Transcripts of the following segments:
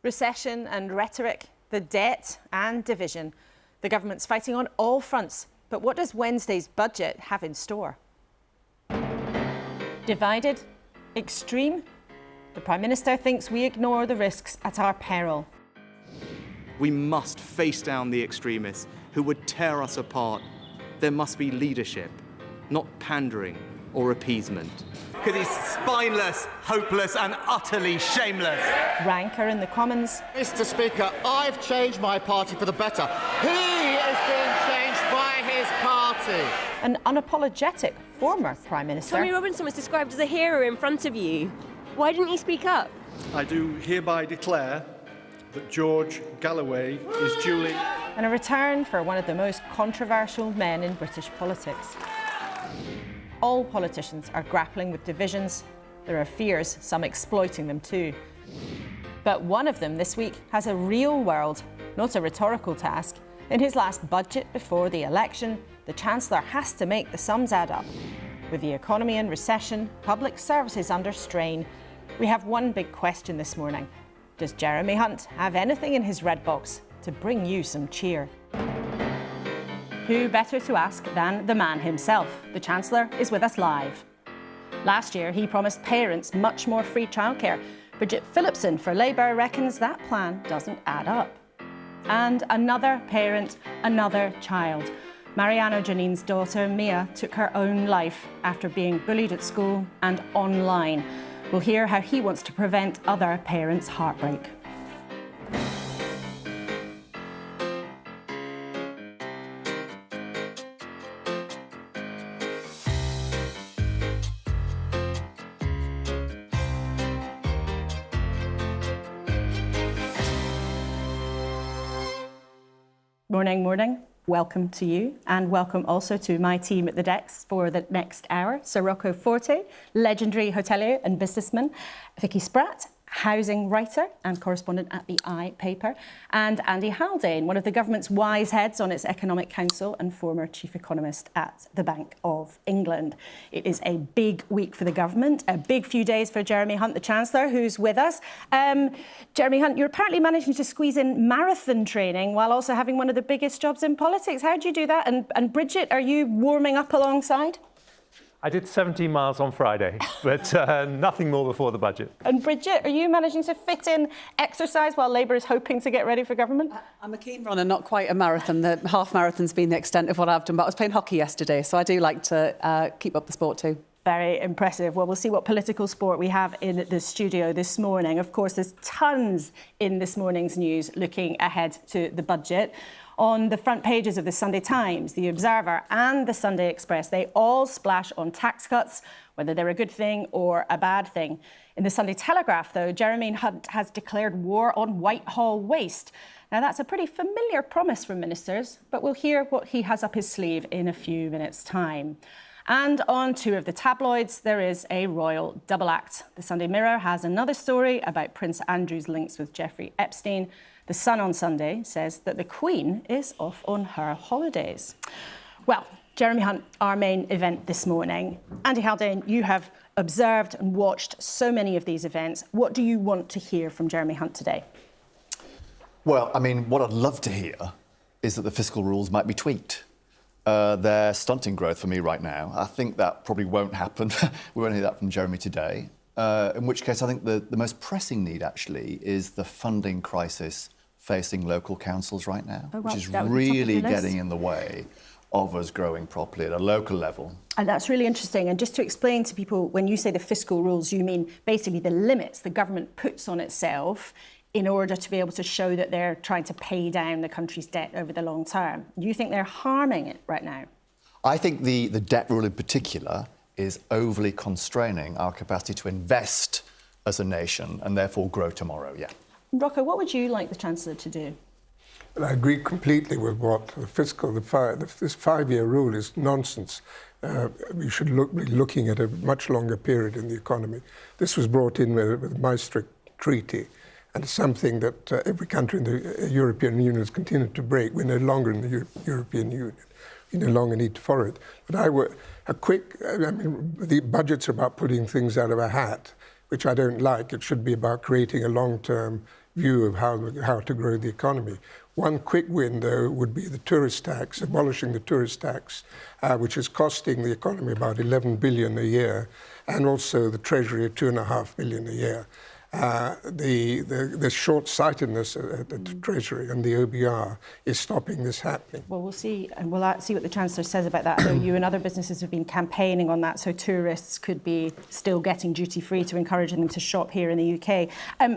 Recession and rhetoric, the debt and division. The government's fighting on all fronts. But what does Wednesday's budget have in store? Divided? Extreme? The Prime Minister thinks we ignore the risks at our peril. We must face down the extremists who would tear us apart. There must be leadership, not pandering or appeasement. Because he's spineless, hopeless and utterly shameless. Rancour in the Commons. Mr. Speaker, I've changed my party for the better. He is being changed by his party. An unapologetic former Prime Minister. Tommy Robinson was described as a hero in front of you. Why didn't you speak up? I do hereby declare that George Galloway is duly... And a return for one of the most controversial men in British politics. All politicians are grappling with divisions. There are fears, some exploiting them too. But one of them this week has a real world, not a rhetorical task. In his last budget before the election, the Chancellor has to make the sums add up. With the economy in recession, public services under strain, we have one big question this morning. Does Jeremy Hunt have anything in his red box to bring you some cheer? Who better to ask than the man himself? The Chancellor is with us live. Last year, he promised parents much more free childcare. Bridget Phillipson for Labour reckons that plan doesn't add up. And another parent, another child. Mariano, Janin's daughter, Mia, took her own life after being bullied at school and online. We'll hear how he wants to prevent other parents' heartbreak. Morning, morning. Welcome to you, and welcome also to my team at the desk for the next hour. Sir Rocco Forte, legendary hotelier and businessman, Vicky Spratt, housing writer and correspondent at the I paper, and Andy Haldane, one of the government's wise heads on its Economic Council and former chief economist at the Bank of England. It is a big week for the government, a big few days for Jeremy Hunt, the Chancellor, who's with us. Jeremy Hunt, you're apparently managing to squeeze in marathon training while also having one of the biggest jobs in politics. How do you do that? And Bridget, are you warming up alongside? I did 17 miles on Friday, but nothing more before the budget. And Bridget, are you managing to fit in exercise while Labour is hoping to get ready for government? I'm a keen runner, not quite a marathon. The half marathon's been the extent of what I've done, but I was playing hockey yesterday, so I do like to keep up the sport too. Very impressive. Well, we'll see what political sport we have in the studio this morning. Of course, there's tons in this morning's news looking ahead to the budget. On the front pages of the Sunday Times, the Observer and the Sunday Express, they all splash on tax cuts, whether they're a good thing or a bad thing. In the Sunday Telegraph, though, Jeremy Hunt has declared war on Whitehall waste. Now, that's a pretty familiar promise from ministers, but we'll hear what he has up his sleeve in a few minutes' time. And on two of the tabloids, there is a royal double act. The Sunday Mirror has another story about Prince Andrew's links with Jeffrey Epstein. The Sun on Sunday says that the Queen is off on her holidays. Well, Jeremy Hunt, our main event this morning. Andy Haldane, you have observed and watched so many of these events. What do you want to hear from Jeremy Hunt today? Well, I mean, what I'd love to hear is that the fiscal rules might be tweaked. They're stunting growth for me right now. I think that probably won't happen. We won't hear that from Jeremy today. In which case, I think the most pressing need, actually, is the funding crisis facing local councils right now, which is really getting in the way of us growing properly at a local level. And that's really interesting. And just to explain to people, when you say the fiscal rules, you mean basically the limits the government puts on itself in order to be able to show that they're trying to pay down the country's debt over the long term. Do you think they're harming it right now? I think the debt rule in particular is overly constraining our capacity to invest as a nation and therefore grow tomorrow, yeah. Rocco, what would you like the Chancellor to do? Well, I agree completely with what this five-year rule is nonsense. We should be looking at a much longer period in the economy. This was brought in with the Maastricht Treaty, and it's something that every country in the European Union has continued to break. We're no longer in the European Union. We no longer need to follow it. But the budgets are about putting things out of a hat, which I don't like. It should be about creating a long-term view of how to grow the economy. One quick win, though, would be the tourist tax, abolishing the tourist tax, which is costing the economy about 11 billion a year, and also the Treasury of 2.5 billion a year. The short-sightedness at the Treasury and the OBR is stopping this happening. Well, we'll see, and we'll see what the Chancellor says about that. I know you and other businesses have been campaigning on that, so tourists could be still getting duty-free to encourage them to shop here in the UK.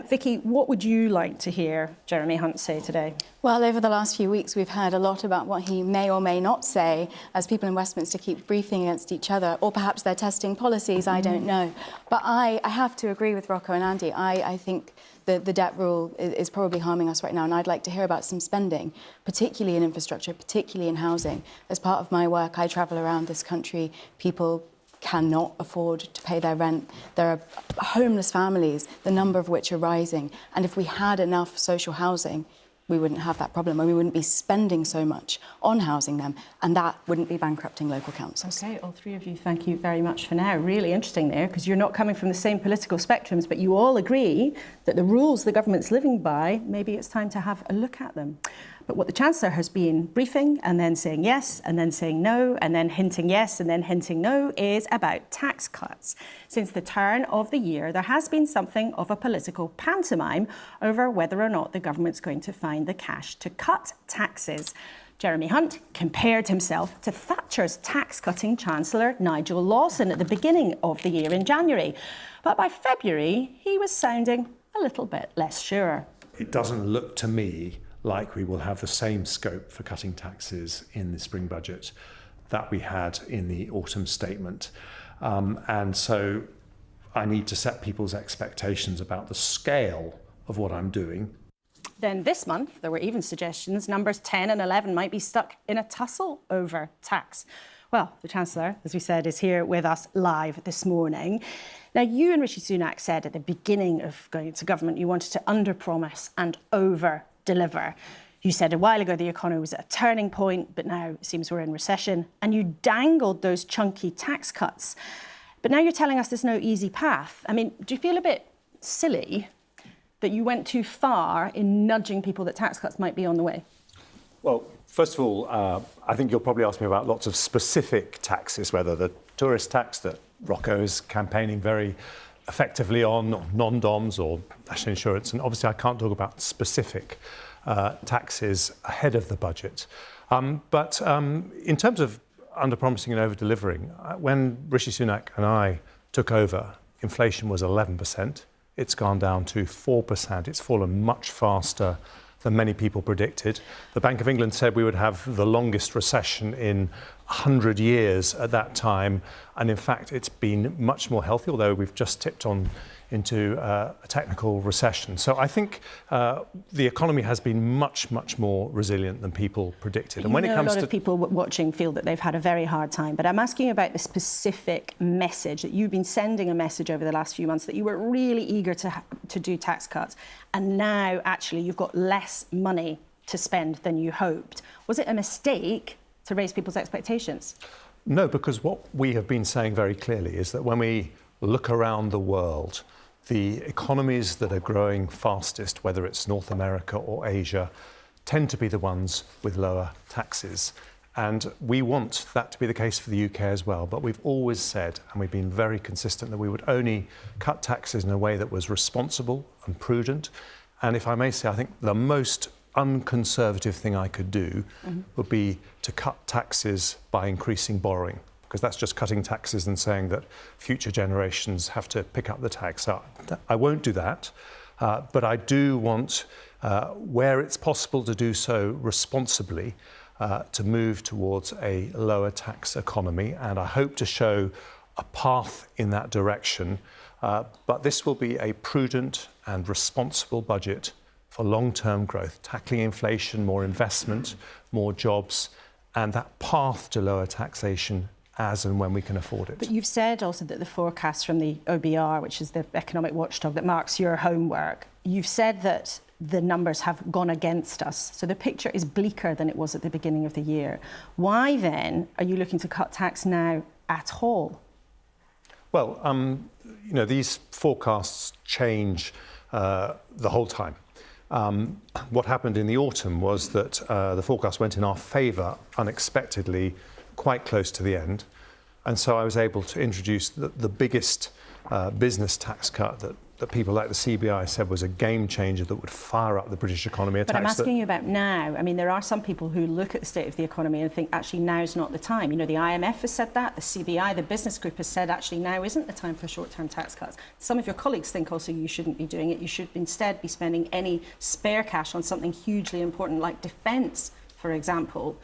Vicky, what would you like to hear Jeremy Hunt say today? Well, over the last few weeks, we've heard a lot about what he may or may not say as people in Westminster keep briefing against each other, or perhaps they're testing policies, I don't know. But I have to agree with Rocco and Andy. I think the debt rule is probably harming us right now, and I'd like to hear about some spending, particularly in infrastructure, particularly in housing. As part of my work, I travel around this country. People cannot afford to pay their rent. There are homeless families, the number of which are rising. And if we had enough social housing, we wouldn't have that problem, and we wouldn't be spending so much on housing them, and that wouldn't be bankrupting local councils. OK, all three of you, thank you very much for now. Really interesting there, because you're not coming from the same political spectrums, but you all agree that the rules the government's living by, maybe it's time to have a look at them. But what the Chancellor has been briefing and then saying yes and then saying no and then hinting yes and then hinting no is about tax cuts. Since the turn of the year, there has been something of a political pantomime over whether or not the government's going to find the cash to cut taxes. Jeremy Hunt compared himself to Thatcher's tax-cutting Chancellor Nigel Lawson at the beginning of the year in January. But by February, he was sounding a little bit less sure. It doesn't look to me like we will have the same scope for cutting taxes in the spring budget that we had in the autumn statement. And so I need to set people's expectations about the scale of what I'm doing. Then this month, there were even suggestions numbers 10 and 11 might be stuck in a tussle over tax. Well, the Chancellor, as we said, is here with us live this morning. Now, you and Rishi Sunak said at the beginning of going into government you wanted to under-promise and over-deliver. You said a while ago the economy was at a turning point, but now it seems we're in recession, and you dangled those chunky tax cuts. But now you're telling us there's no easy path. I mean, do you feel a bit silly that you went too far in nudging people that tax cuts might be on the way? Well, first of all, I think you'll probably ask me about lots of specific taxes, whether the tourist tax that Rocco is campaigning very effectively on, non-DOMs or national insurance. And obviously I can't talk about specific taxes ahead of the budget. But in terms of under-promising and over-delivering, when Rishi Sunak and I took over, inflation was 11%. It's gone down to 4%. It's fallen much faster than many people predicted. The Bank of England said we would have the longest recession in 100 years at that time. And in fact, it's been much more healthy, although we've just tipped on into a technical recession. So I think the economy has been much, much more resilient than people predicted. And when it comes to... A lot of people watching feel that they've had a very hard time, but I'm asking about the specific message that you've been sending a message over the last few months that you were really eager to do tax cuts, and now actually you've got less money to spend than you hoped. Was it a mistake to raise people's expectations? No, because what we have been saying very clearly is that when we look around the world, the economies that are growing fastest, whether it's North America or Asia, tend to be the ones with lower taxes. And we want that to be the case for the UK as well. But we've always said, and we've been very consistent, that we would only cut taxes in a way that was responsible and prudent. And if I may say, I think the most unconservative thing I could do would be to cut taxes by increasing borrowing, because that's just cutting taxes and saying that future generations have to pick up the tax. I won't do that, but I do want, where it's possible to do so responsibly, to move towards a lower tax economy, and I hope to show a path in that direction. But this will be a prudent and responsible budget for long-term growth, tackling inflation, more investment, more jobs, and that path to lower taxation as and when we can afford it. But you've said also that the forecast from the OBR, which is the economic watchdog that marks your homework, you've said that the numbers have gone against us. So the picture is bleaker than it was at the beginning of the year. Why then are you looking to cut tax now at all? Well, you know, these forecasts change the whole time. what happened in the autumn was that the forecast went in our favour unexpectedly quite close to the end. And so I was able to introduce the biggest business tax cut that people like the CBI said was a game changer that would fire up the British economy. But I'm asking you about now. I mean, there are some people who look at the state of the economy and think, actually, now's not the time. You know, the IMF has said that, the CBI, the business group has said, actually, now isn't the time for short-term tax cuts. Some of your colleagues think also you shouldn't be doing it. You should instead be spending any spare cash on something hugely important like defence, for example.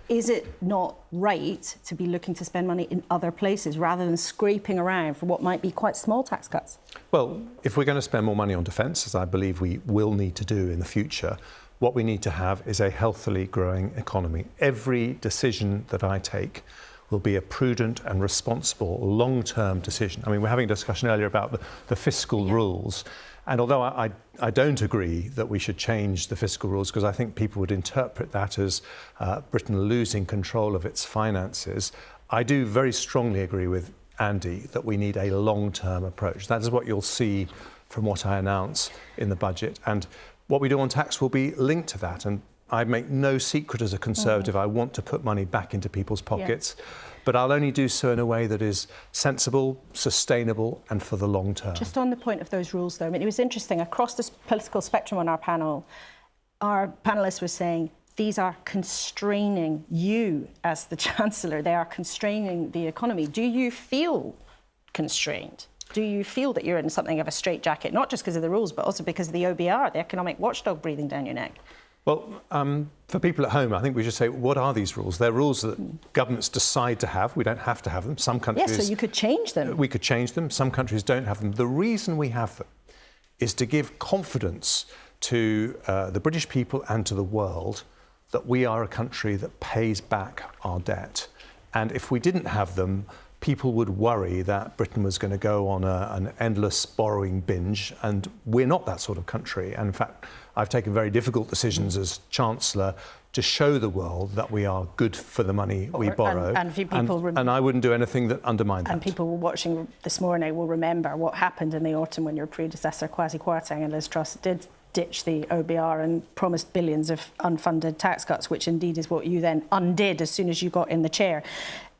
Is it not right to be looking to spend money in other places rather than scraping around for what might be quite small tax cuts? Well, if we're going to spend more money on defence, as I believe we will need to do in the future, what we need to have is a healthily growing economy. Every decision that I take will be a prudent and responsible long-term decision. I mean, we're having a discussion earlier about the fiscal rules. And although I don't agree that we should change the fiscal rules, because I think people would interpret that as Britain losing control of its finances, I do very strongly agree with Andy that we need a long-term approach. That is what you'll see from what I announce in the budget. And what we do on tax will be linked to that. And I make no secret as a Conservative, I want to put money back into people's pockets. Yeah. But I'll only do so in a way that is sensible, sustainable and for the long term. Just on the point of those rules, though, I mean, it was interesting. Across the political spectrum on our panel, our panellists were saying these are constraining you as the Chancellor. They are constraining the economy. Do you feel constrained? Do you feel that you're in something of a straitjacket, not just because of the rules, but also because of the OBR, the economic watchdog, breathing down your neck? Well, for people at home, I think we should say, what are these rules? They're rules that governments decide to have. We don't have to have them. Some countries... Yes, so you could change them. We could change them. Some countries don't have them. The reason we have them is to give confidence to the British people and to the world that we are a country that pays back our debt. And if we didn't have them, people would worry that Britain was going to go on an endless borrowing binge, and we're not that sort of country. And in fact, I've taken very difficult decisions as Chancellor to show the world that we are good for the money we borrow. And I wouldn't do anything that undermined that. And people watching this morning will remember what happened in the autumn when your predecessor, Kwasi Kwarteng and Liz Truss, did ditch the OBR and promised billions of unfunded tax cuts, which indeed is what you then undid as soon as you got in the chair.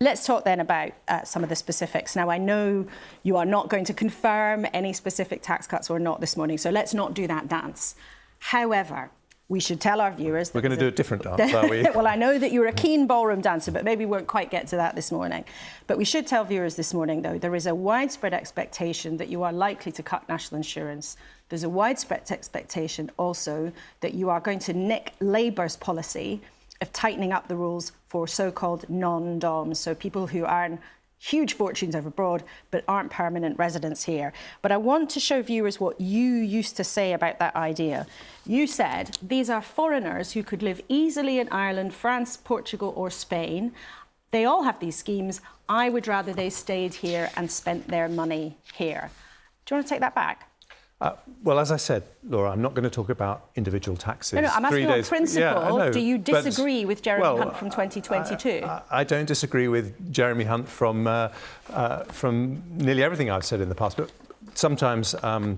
Let's talk then about some of the specifics. Now, I know you are not going to confirm any specific tax cuts or not this morning, so let's not do that dance. However, we should tell our viewers... We're going to do a different dance, are we? Well, I know that you're a keen ballroom dancer, but maybe we won't quite get to that this morning. But we should tell viewers this morning, though, there is a widespread expectation that you are likely to cut national insurance. There's a widespread expectation also that you are going to nick Labour's policy of tightening up the rules for so-called non-DOMs, so people who earn huge fortunes over abroad but aren't permanent residents here. But I want to show viewers what you used to say about that idea. You said these are foreigners who could live easily in Ireland, France, Portugal or Spain. They all have these schemes. I would rather they stayed here and spent their money here. Do you want to take that back? Well, as I said, Laura, I'm not going to talk about individual taxes. No, I'm asking on principle. Yeah, do you disagree with Jeremy Hunt from 2022? I don't disagree with Jeremy Hunt from nearly everything I've said in the past. But sometimes, well,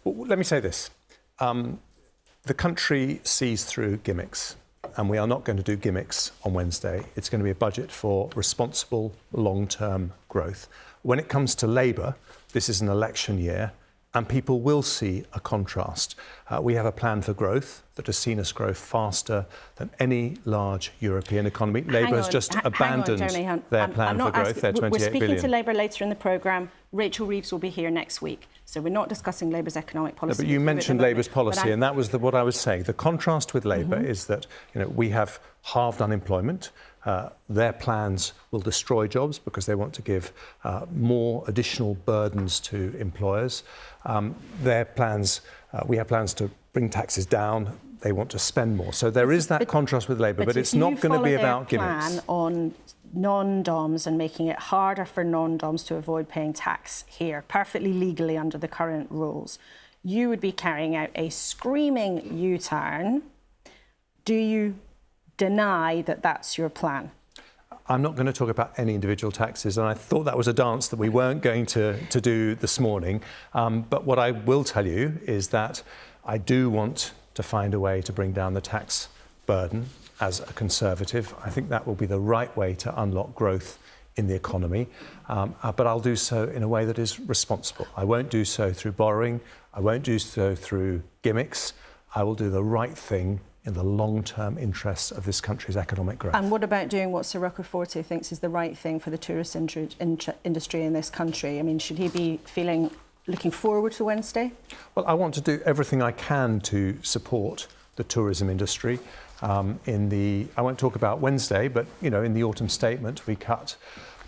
let me say this. The country sees through gimmicks, and we are not going to do gimmicks on Wednesday. It's going to be a budget for responsible, long-term growth. When it comes to Labour, this is an election year, and people will see a contrast. We have a plan for growth that has seen us grow faster than any large European economy. Labour has just abandoned their plan for growth, their 28 billion. We're speaking to Labour later in the programme. Rachel Reeves will be here next week. So we're not discussing Labour's economic policy. No, but you mentioned Labour's policy, and that was what I was saying. The contrast with Labour is that we have halved unemployment. Their plans will destroy jobs because they want to give more additional burdens to employers. Their plans, we have plans to bring taxes down. They want to spend more. So there is that contrast with Labour, but it's not going to be about gimmicks. Plan on non-DOMs and making it harder for non-DOMs to avoid paying tax here, perfectly legally under the current rules. You would be carrying out a screaming U-turn. Do you deny that that's your plan? I'm not going to talk about any individual taxes, and I thought that was a dance that we weren't going to do this morning. But what I will tell you is that I do want to find a way to bring down the tax burden as a Conservative. I think that will be the right way to unlock growth in the economy, but I'll do so in a way that is responsible. I won't do so through borrowing. I won't do so through gimmicks. I will do the right thing in the long-term interests of this country's economic growth. And what about doing what Sir Rocco Forte thinks is the right thing for the tourist industry in this country? I mean, should he be looking forward to Wednesday? Well, I want to do everything I can to support the tourism industry. I won't talk about Wednesday, but in the autumn statement, we cut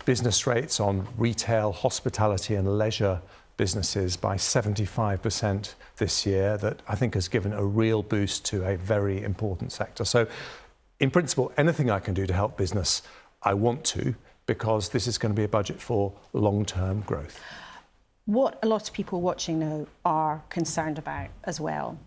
business rates on retail, hospitality and leisure businesses by 75% this year. That I think has given a real boost to a very important sector. So, in principle, anything I can do to help business, I want to, because this is going to be a budget for long-term growth. What a lot of people watching now are concerned about as well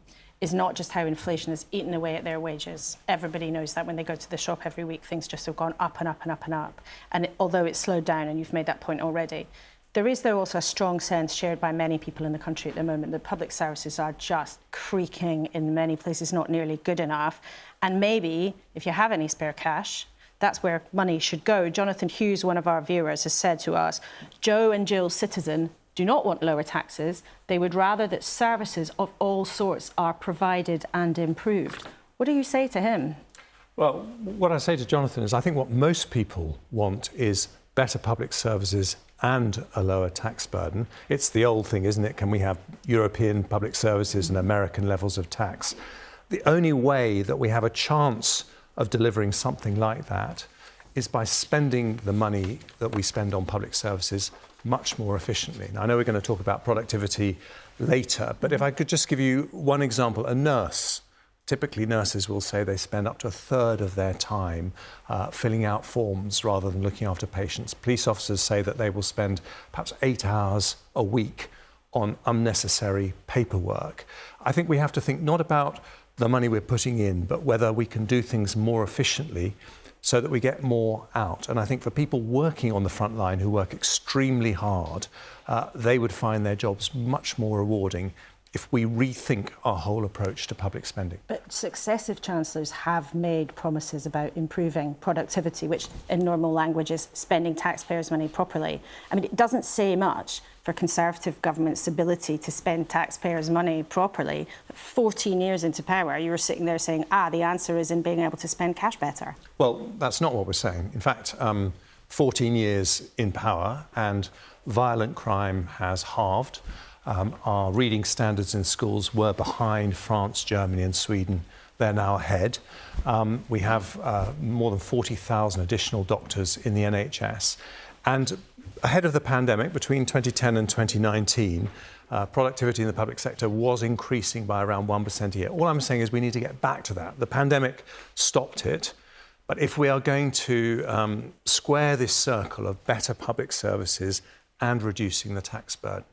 is not just how inflation has eaten away at their wages. Everybody knows that when they go to the shop every week, things just have gone up and up and up and up. And although it's slowed down, and you've made that point already, there is, though, also a strong sense shared by many people in the country at the moment that public services are just creaking in many places, not nearly good enough. And maybe, if you have any spare cash, that's where money should go. Jonathan Hughes, one of our viewers, has said to us, Joe and Jill Citizen do not want lower taxes. They would rather that services of all sorts are provided and improved. What do you say to him? Well, what I say to Jonathan is I think what most people want is better public services and a lower tax burden. It's the old thing, isn't it? Can we have European public services and American levels of tax? The only way that we have a chance of delivering something like that is by spending the money that we spend on public services much more efficiently. Now, I know we're going to talk about productivity later, but if I could just give you one example. A nurse, typically nurses will say they spend up to a third of their time filling out forms rather than looking after patients. Police officers say that they will spend perhaps 8 hours a week on unnecessary paperwork. I think we have to think not about the money we're putting in, but whether we can do things more efficiently so that we get more out. And I think for people working on the front line who work extremely hard, they would find their jobs much more rewarding if we rethink our whole approach to public spending. But successive chancellors have made promises about improving productivity, which in normal language is spending taxpayers' money properly. I mean, it doesn't say much for Conservative government's ability to spend taxpayers' money properly. 14 years into power, you were sitting there saying, the answer is in being able to spend cash better. Well, that's not what we're saying. In fact, 14 years in power and violent crime has halved. Our reading standards in schools were behind France, Germany and Sweden. They're now ahead. We have more than 40,000 additional doctors in the NHS. And ahead of the pandemic, between 2010 and 2019, productivity in the public sector was increasing by around 1% a year. All I'm saying is we need to get back to that. The pandemic stopped it. But if we are going to square this circle of better public services and reducing the tax burden,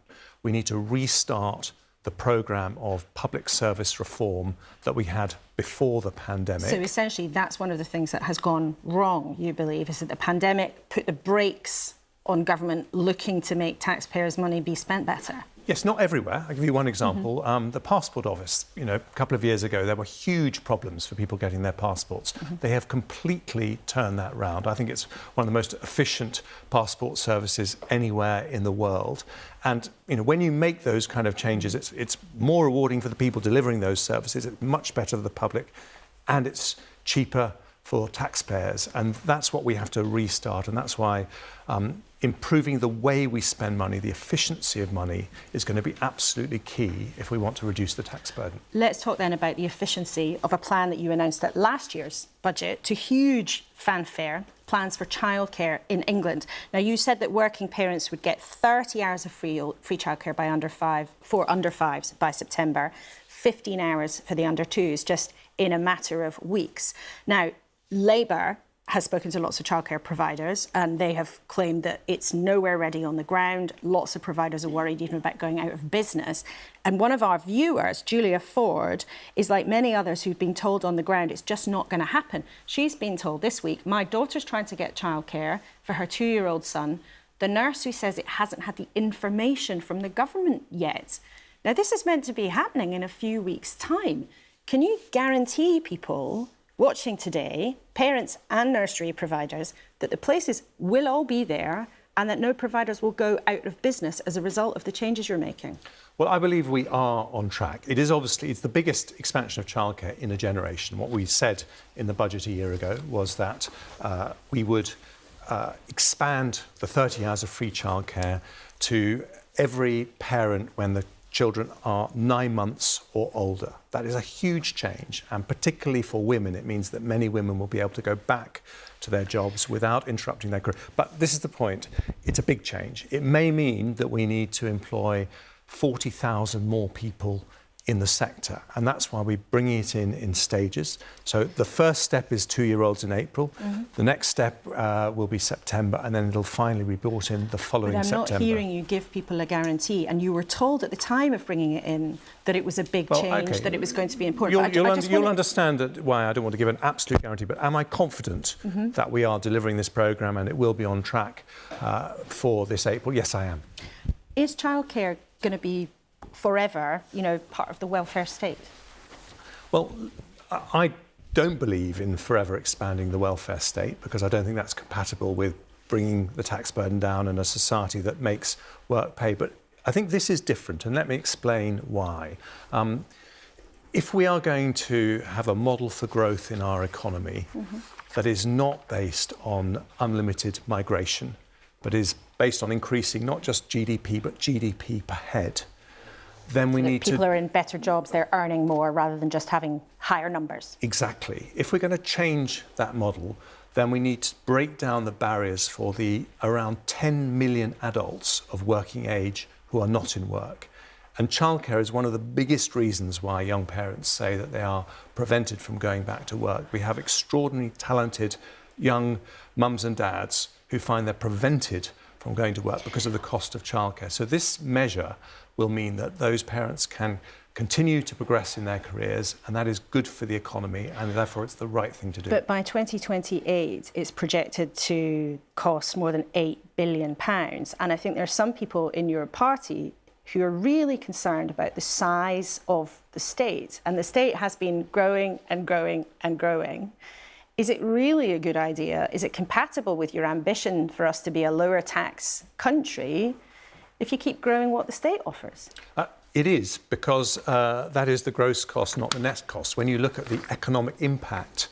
we need to restart the programme of public service reform that we had before the pandemic. So essentially, that's one of the things that has gone wrong, you believe, is that the pandemic put the brakes on government looking to make taxpayers' money be spent better? Yes, not everywhere. I'll give you one example. The Passport Office, a couple of years ago, there were huge problems for people getting their passports. They have completely turned that round. I think it's one of the most efficient passport services anywhere in the world. And, when you make those kind of changes, it's more rewarding for the people delivering those services, it's much better for the public, and it's cheaper for taxpayers. And that's what we have to restart. And that's why improving the way we spend money, the efficiency of money, is going to be absolutely key if we want to reduce the tax burden. Let's talk then about the efficiency of a plan that you announced at last year's budget to huge fanfare, plans for childcare in England. Now, you said that working parents would get 30 hours of free childcare for under fives by September, 15 hours for the under twos, just in a matter of weeks. Now, Labour has spoken to lots of childcare providers and they have claimed that it's nowhere ready on the ground. Lots of providers are worried even about going out of business. And one of our viewers, Julia Ford, is like many others who've been told on the ground it's just not going to happen. She's been told this week, my daughter's trying to get childcare for her 2-year-old son. The nursery says it hasn't had the information from the government yet. Now, this is meant to be happening in a few weeks' time. Can you guarantee people watching today, parents and nursery providers, that the places will all be there and that no providers will go out of business as a result of the changes you're making? Well, I believe we are on track. It is obviously, it's the biggest expansion of childcare in a generation. What we said in the budget a year ago was that we would expand the 30 hours of free childcare to every parent when the children are 9 months or older. That is a huge change, and particularly for women, it means that many women will be able to go back to their jobs without interrupting their career. But this is the point, it's a big change. It may mean that we need to employ 40,000 more people in the sector, and that's why we're bringing it in stages. So the first step is 2-year-olds in April. The next step will be September, and then it'll finally be brought in the following September. But I'm not hearing you give people a guarantee, and you were told at the time of bringing it in that it was a big change, that it was going to be important. You'll understand why I don't want to give an absolute guarantee, but am I confident that we are delivering this programme and it will be on track for this April? Yes, I am. Is childcare going to be forever, you know, part of the welfare state? Well, I don't believe in forever expanding the welfare state, because I don't think that's compatible with bringing the tax burden down in a society that makes work pay. But I think this is different, and let me explain why. If we are going to have a model for growth in our economy that is not based on unlimited migration, but is based on increasing not just GDP, but GDP per head, then we need to... People are in better jobs, they're earning more rather than just having higher numbers. Exactly. If we're going to change that model, then we need to break down the barriers for the around 10 million adults of working age who are not in work. And childcare is one of the biggest reasons why young parents say that they are prevented from going back to work. We have extraordinarily talented young mums and dads who find they're prevented from going to work because of the cost of childcare. So this measure will mean that those parents can continue to progress in their careers, and that is good for the economy, and therefore it's the right thing to do. But by 2028, it's projected to cost more than £8 billion. And I think there are some people in your party who are really concerned about the size of the state. And the state has been growing and growing and growing. Is it really a good idea? Is it compatible with your ambition for us to be a lower tax country if you keep growing what the state offers? It is, because that is the gross cost, not the net cost. When you look at the economic impact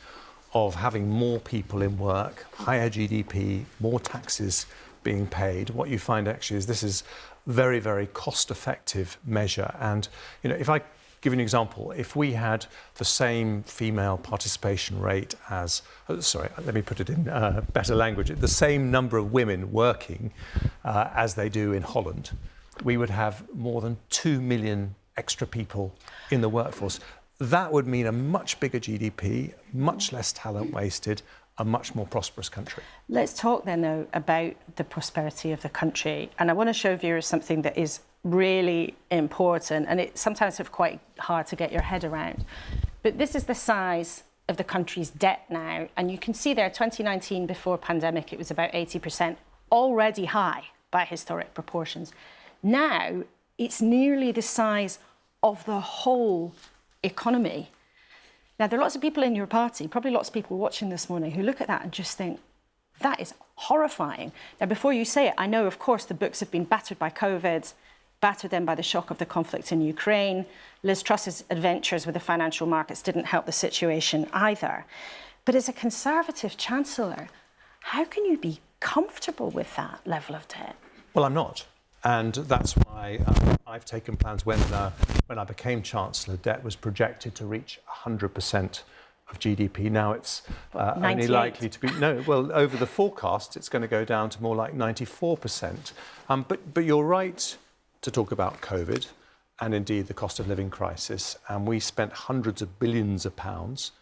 of having more people in work, higher GDP, more taxes being paid, what you find actually is this is very, very cost-effective measure. And, you know, if I give you an example, if we had the same female participation rate as, let me put it in better language, the same number of women working as they do in Holland, we would have more than 2 million extra people in the workforce. That would mean a much bigger GDP, much less talent wasted, a much more prosperous country. Let's talk then, though, about the prosperity of the country. And I want to show viewers something that is really important, and it's sometimes quite hard to get your head around. But this is the size of the country's debt now. And you can see there, 2019, before pandemic, it was about 80%, already high by historic proportions. Now, it's nearly the size of the whole economy. Now, there are lots of people in your party, probably lots of people watching this morning, who look at that and just think, that is horrifying. Now, before you say it, I know, of course, the books have been battered by COVID, battered then by the shock of the conflict in Ukraine. Liz Truss's adventures with the financial markets didn't help the situation either. But as a Conservative Chancellor, how can you be comfortable with that level of debt? Well, I'm not. And that's why I've taken plans when I became Chancellor, debt was projected to reach 100% of GDP. Now it's only likely to be, over the forecast, it's going to go down to more like 94%. But you're right to talk about COVID and indeed the cost of living crisis. And we spent hundreds of billions of pounds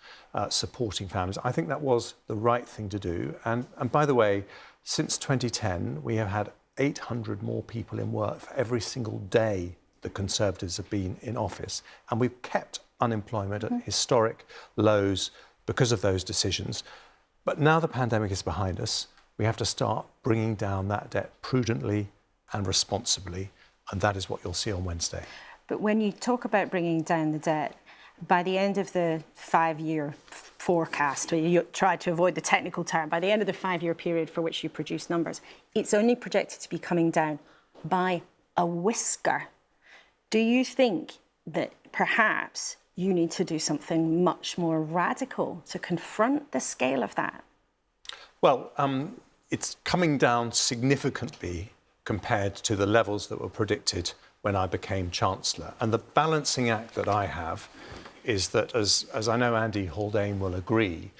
supporting families. I think that was the right thing to do. And by the way, since 2010, we have had 800 more people in work for every single day the Conservatives have been in office. And we've kept unemployment at historic lows because of those decisions. But now the pandemic is behind us, we have to start bringing down that debt prudently and responsibly. And that is what you'll see on Wednesday. But when you talk about bringing down the debt, by the end of the 5-year forecast, where you try to avoid the technical term, by the end of the 5-year period for which you produce numbers, it's only projected to be coming down by a whisker. Do you think that perhaps you need to do something much more radical to confront the scale of that? Well, it's coming down significantly compared to the levels that were predicted when I became Chancellor. And the balancing act that I have is that, as I know Andy Haldane will agree,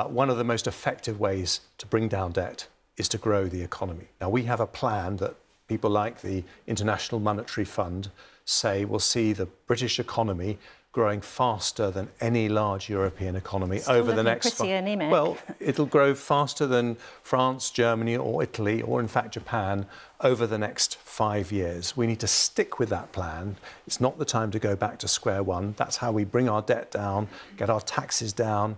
one of the most effective ways to bring down debt is to grow the economy. Now, we have a plan that people like the International Monetary Fund say will see the British economy growing faster than any large European economy over the next... pretty anemic. Well, it'll grow faster than France, Germany or Italy, or in fact Japan, over the next 5 years. We need to stick with that plan. It's not the time to go back to square one. That's how we bring our debt down, get our taxes down,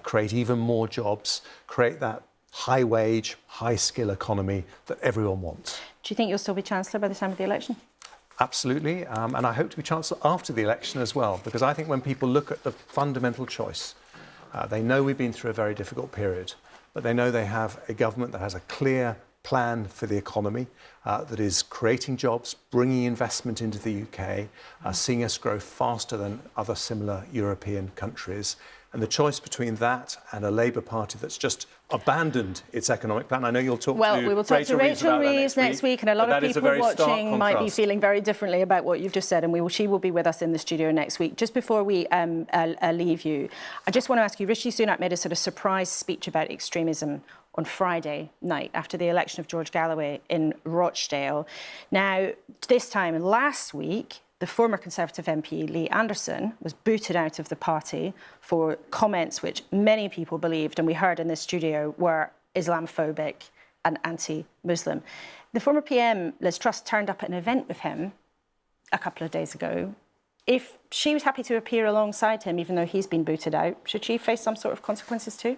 create even more jobs, create that high-wage, high-skill economy that everyone wants. Do you think you'll still be Chancellor by the time of the election? Absolutely, and I hope to be Chancellor after the election as well, because I think when people look at the fundamental choice, they know we've been through a very difficult period, but they know they have a government that has a clear plan for the economy, that is creating jobs, bringing investment into the UK, seeing us grow faster than other similar European countries. And the choice between that and a Labour Party that's just abandoned its economic plan. I know you'll talk we will talk to Rachel Reeves next week, and a lot of people watching might be feeling very differently about what you've just said, and she will be with us in the studio next week. Just before we leave you, I just want to ask you, Rishi Sunak made a sort of surprise speech about extremism on Friday night after the election of George Galloway in Rochdale. Now, this time last week, the former Conservative MP, Lee Anderson, was booted out of the party for comments which many people believed, and we heard in this studio, were Islamophobic and anti-Muslim. The former PM, Liz Truss, turned up at an event with him a couple of days ago. If she was happy to appear alongside him, even though he's been booted out, should she face some sort of consequences too?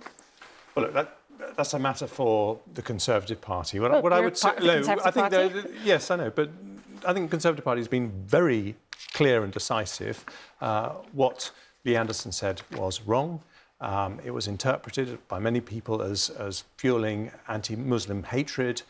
Well, look, that's a matter for the Conservative Party. What I would say, I think, yes, I know, but I think the Conservative Party has been very clear and decisive. What Lee Anderson said was wrong. It was interpreted by many people as fueling anti-Muslim hatred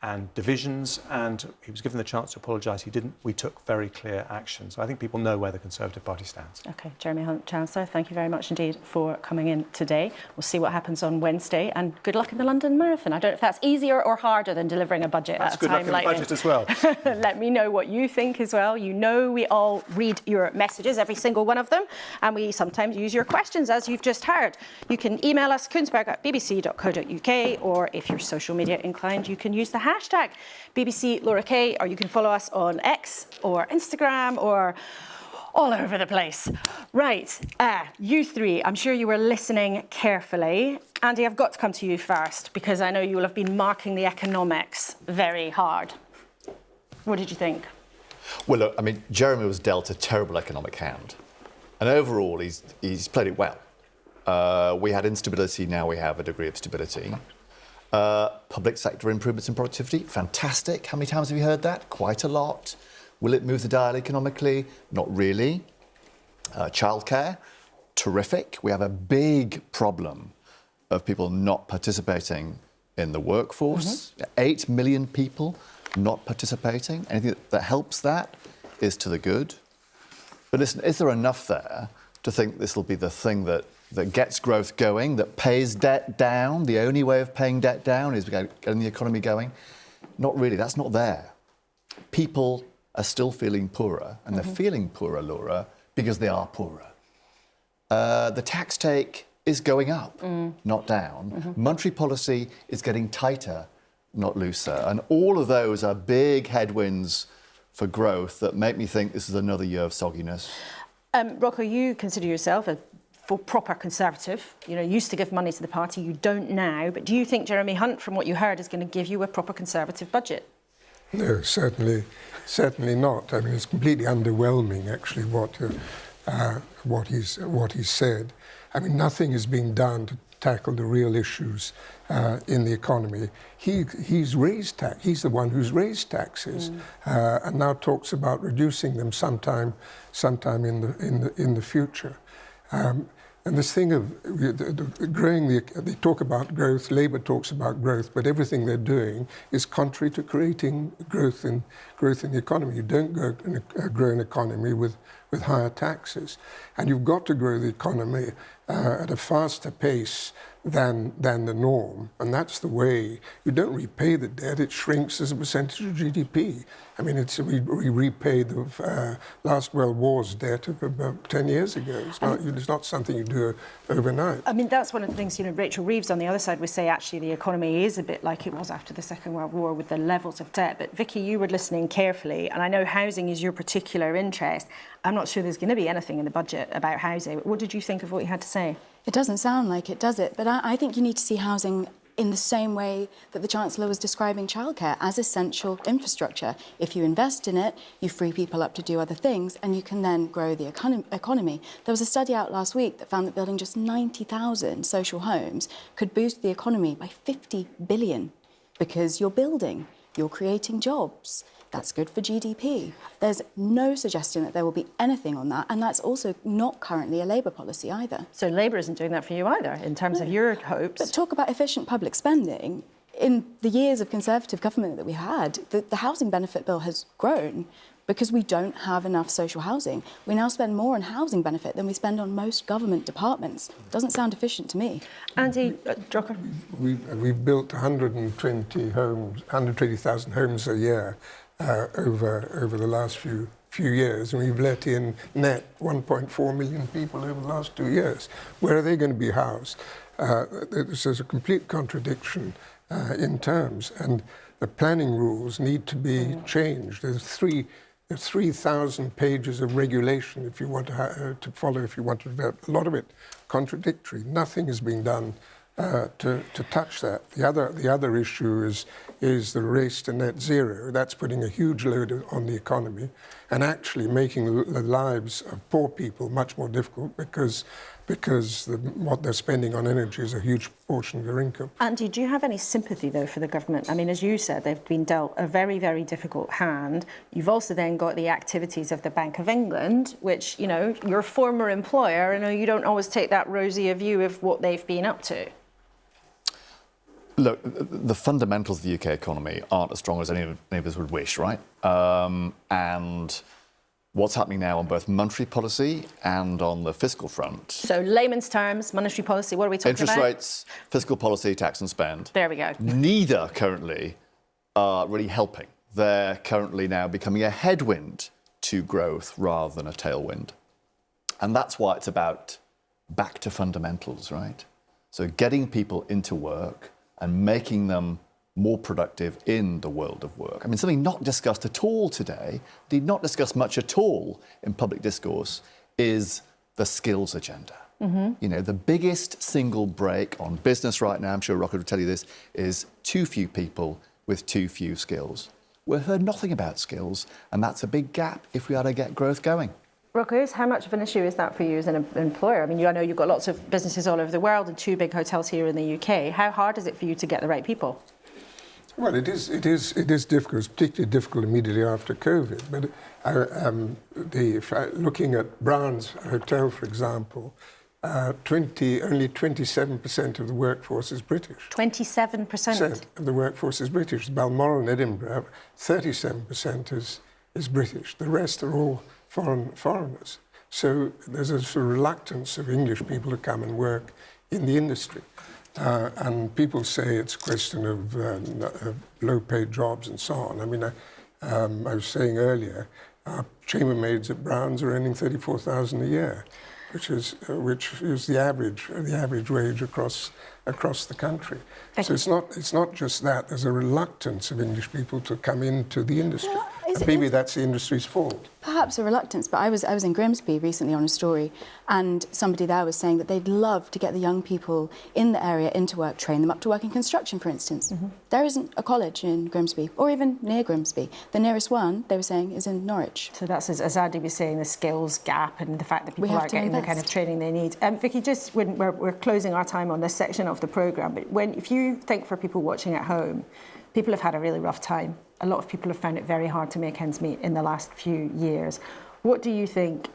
and divisions, and he was given the chance to apologise. He didn't. We took very clear action. So I think people know where the Conservative Party stands. OK, Jeremy Hunt, Chancellor, thank you very much indeed for coming in today. We'll see what happens on Wednesday, and good luck in the London Marathon. I don't know if that's easier or harder than delivering a budget at a time like this. That's good luck in the budget as well. Let me know what you think as well. You know we all read your messages, every single one of them, and we sometimes use your questions, as you've just heard. You can email us, kuenssberg@bbc.co.uk, or if you're social media inclined, you can use the hashtag BBC Laura K, or you can follow us on X or Instagram or all over the place. Right, you three, I'm sure you were listening carefully. Andy, I've got to come to you first, because I know you will have been marking the economics very hard. What did you think? Well, look, I mean, Jeremy was dealt a terrible economic hand. And overall, he's played it well. We had instability, now we have a degree of stability. Public sector improvements in productivity, fantastic. How many times have you heard that? Quite a lot. Will it move the dial economically? Not really. Childcare, terrific. We have a big problem of people not participating in the workforce. 8 million people not participating. Anything that helps that is to the good. But listen, is there enough there to think this will be the thing that gets growth going, that pays debt down? The only way of paying debt down is getting the economy going? Not really, that's not there. People are still feeling poorer, and they're feeling poorer, Laura, because they are poorer. The tax take is going up, not down. Monetary policy is getting tighter, not looser. And all of those are big headwinds for growth that make me think this is another year of sogginess. Rocco, you consider yourself a proper Conservative. You know, you used to give money to the party, you don't now. But do you think Jeremy Hunt, from what you heard, is going to give you a proper Conservative budget? No, certainly not. I mean, it's completely underwhelming, actually, what he's said. I mean, nothing is being done to tackle the real issues in the economy. He's raised tax. He's the one who's raised taxes, and now talks about reducing them sometime in the future. And this thing of growing, they talk about growth, Labour talks about growth, but everything they're doing is contrary to creating growth in the economy. You don't grow an economy with higher taxes. And you've got to grow the economy at a faster pace than the norm. And that's the way. You don't repay the debt, it shrinks as a percentage of GDP. I mean, we repaid the last World War's debt of about 10 years ago. It's not something you do overnight. I mean, that's one of the things, Rachel Reeves on the other side would say, actually, the economy is a bit like it was after the Second World War with the levels of debt. But Vicky, you were listening carefully, and I know housing is your particular interest. I'm not sure there's going to be anything in the budget about housing. What did you think of what you had to say? It doesn't sound like it, does it? But I think you need to see housing in the same way that the Chancellor was describing childcare, as essential infrastructure. If you invest in it, you free people up to do other things, and you can then grow the economy. There was a study out last week that found that building just 90,000 social homes could boost the economy by 50 billion, because you're building, you're creating jobs. That's good for GDP. There's no suggestion that there will be anything on that, and that's also not currently a Labour policy either. So Labour isn't doing that for you either, in terms of your hopes. But talk about efficient public spending. In the years of Conservative government that we had, the housing benefit bill has grown because we don't have enough social housing. We now spend more on housing benefit than we spend on most government departments. Doesn't sound efficient to me. Andy Drucker? We've built 120,000 homes a year. Over the last few years, and we've let in net 1.4 million people over the last 2 years. Where are they going to be housed? There's a complete contradiction in terms, and the planning rules need to be changed. There's 3,000 pages of regulation if you want to follow, if you want to develop. A lot of it contradictory. Nothing has been done to touch that. The other issue is the race to net zero. That's putting a huge load on the economy and actually making the lives of poor people much more difficult because what they're spending on energy is a huge portion of their income. Andy, do you have any sympathy, though, for the government? I mean, as you said, they've been dealt a very, very difficult hand. You've also then got the activities of the Bank of England, which, your former employer, I know you don't always take that rosy a view of what they've been up to. Look, the fundamentals of the UK economy aren't as strong as any of us would wish, right? And what's happening now on both monetary policy and on the fiscal front. So layman's terms, monetary policy, what are we talking about? Interest rates, fiscal policy, tax and spend. There we go. Neither currently are really helping. They're currently now becoming a headwind to growth rather than a tailwind. And that's why it's about back to fundamentals, right? So getting people into work and making them more productive in the world of work. I mean, something not discussed at all today, indeed not discussed much at all in public discourse, is the skills agenda. Mm-hmm. The biggest single break on business right now, I'm sure Rocco would tell you this, is too few people with too few skills. We've heard nothing about skills, and that's a big gap if we are to get growth going. Rocco, how much of an issue is that for you as an employer? I mean, I know you've got lots of businesses all over the world and 2 big hotels here in the UK. How hard is it for you to get the right people? Well, it is difficult. It's particularly difficult immediately after COVID. But looking at Brown's Hotel, for example, only 27% of the workforce is British. 27% of the workforce is British. Balmoral in Edinburgh, 37% is British. The rest are all foreigners. So there's a sort of reluctance of English people to come and work in the industry. And people say it's a question of low-paid jobs and so on. I mean, I was saying earlier, chambermaids at Brown's are earning $34,000 a year, which is the average wage across the country. So it's not just that. There's a reluctance of English people to come into the industry. Maybe that's the industry's fault. Perhaps a reluctance, but I was in Grimsby recently on a story, and somebody there was saying that they'd love to get the young people in the area into work, train them up to work in construction, for instance. There isn't a college in Grimsby, or even near Grimsby. The nearest one, they were saying, is in Norwich. So that's, as Andy was saying, the skills gap and the fact that people aren't getting the kind of training they need. Vicky, just when we're closing our time on this section of the programme, but if you think for people watching at home, people have had a really rough time. A lot of people have found it very hard to make ends meet in the last few years. What do you think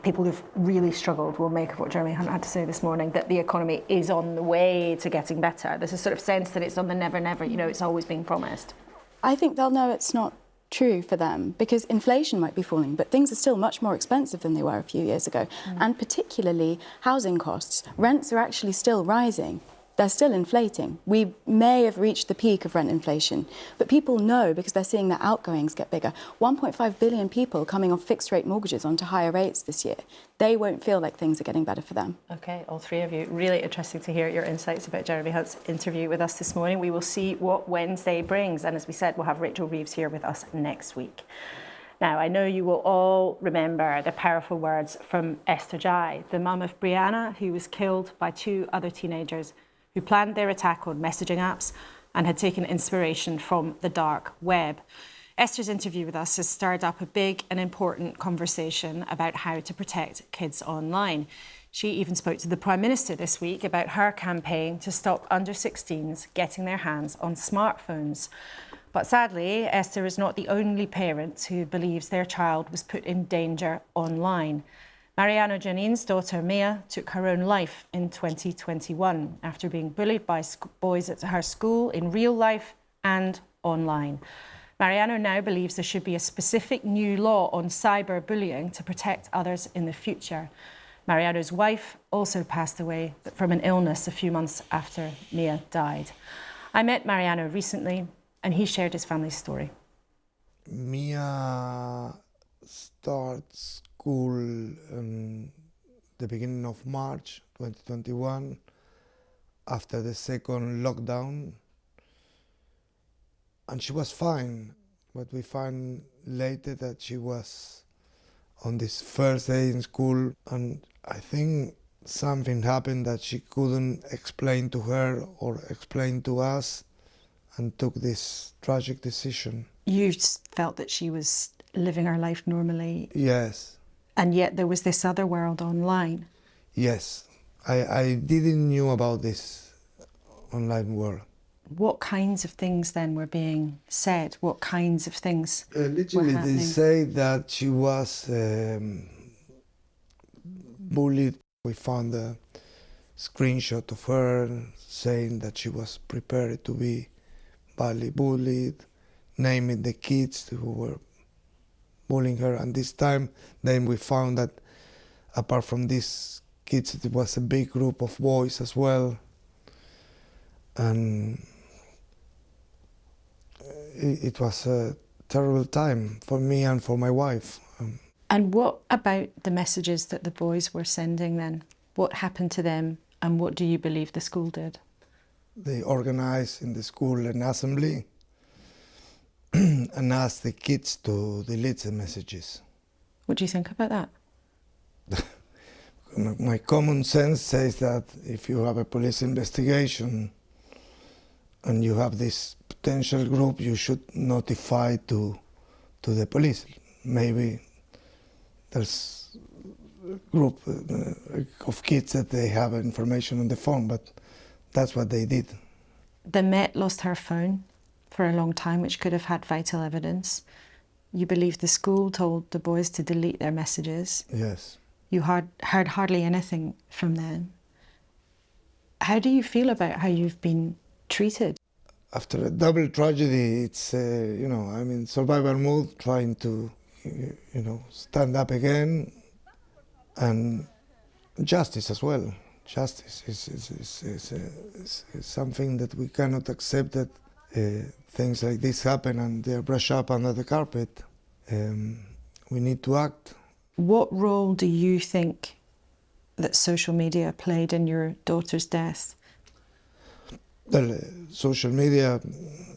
people who've really struggled will make of what Jeremy Hunt had to say this morning, that the economy is on the way to getting better? There's a sort of sense that it's on the never, never, it's always being promised. I think they'll know it's not true for them, because inflation might be falling, but things are still much more expensive than they were a few years ago. And particularly housing costs. Rents are actually still rising. They're still inflating. We may have reached the peak of rent inflation, but people know because they're seeing their outgoings get bigger. 1.5 billion people coming off fixed rate mortgages onto higher rates this year. They won't feel like things are getting better for them. OK, all three of you. Really interesting to hear your insights about Jeremy Hunt's interview with us this morning. We will see what Wednesday brings. And as we said, we'll have Rachel Reeves here with us next week. Now, I know you will all remember the powerful words from Esther Jai, the mum of Brianna, who was killed by 2 other teenagers who planned their attack on messaging apps and had taken inspiration from the dark web. Esther's interview with us has stirred up a big and important conversation about how to protect kids online. She even spoke to the Prime Minister this week about her campaign to stop under-16s getting their hands on smartphones. But sadly, Esther is not the only parent who believes their child was put in danger online. Mariano Janin's daughter, Mia, took her own life in 2021 after being bullied by boys at her school in real life and online. Mariano now believes there should be a specific new law on cyberbullying to protect others in the future. Mariano's wife also passed away from an illness a few months after Mia died. I met Mariano recently and he shared his family's story. Mia starts school the beginning of March 2021 after the second lockdown, and she was fine, but we found later that she was on this first day in school, and I think something happened that she couldn't explain to her or explain to us, and took this tragic decision. You felt that she was living her life normally? Yes. And yet there was this other world online. Yes, I didn't knew about this online world. What kinds of things then were being said? What kinds of things literally, were happening? They say that she was bullied. We found a screenshot of her saying that she was prepared to be badly bullied, naming the kids who were bullying her, and this time then we found that apart from these kids it was a big group of boys as well, and it was a terrible time for me and for my wife. And what about the messages that the boys were sending then? What happened to them and what do you believe the school did? They organized in the school an assembly and asked the kids to delete the messages. What do you think about that? My common sense says that if you have a police investigation and you have this potential group, you should notify to the police. Maybe there's a group of kids that they have information on the phone, but that's what they did. The Met lost her phone for a long time, which could have had vital evidence. You believe the school told the boys to delete their messages. Yes. You heard hardly anything from them. How do you feel about how you've been treated? After a double tragedy, it's, I'm in survival mode, trying to, stand up again, and justice as well. Justice is something that we cannot accept, that things like this happen and they're brushed up under the carpet. We need to act. What role do you think that social media played in your daughter's death? Well, social media,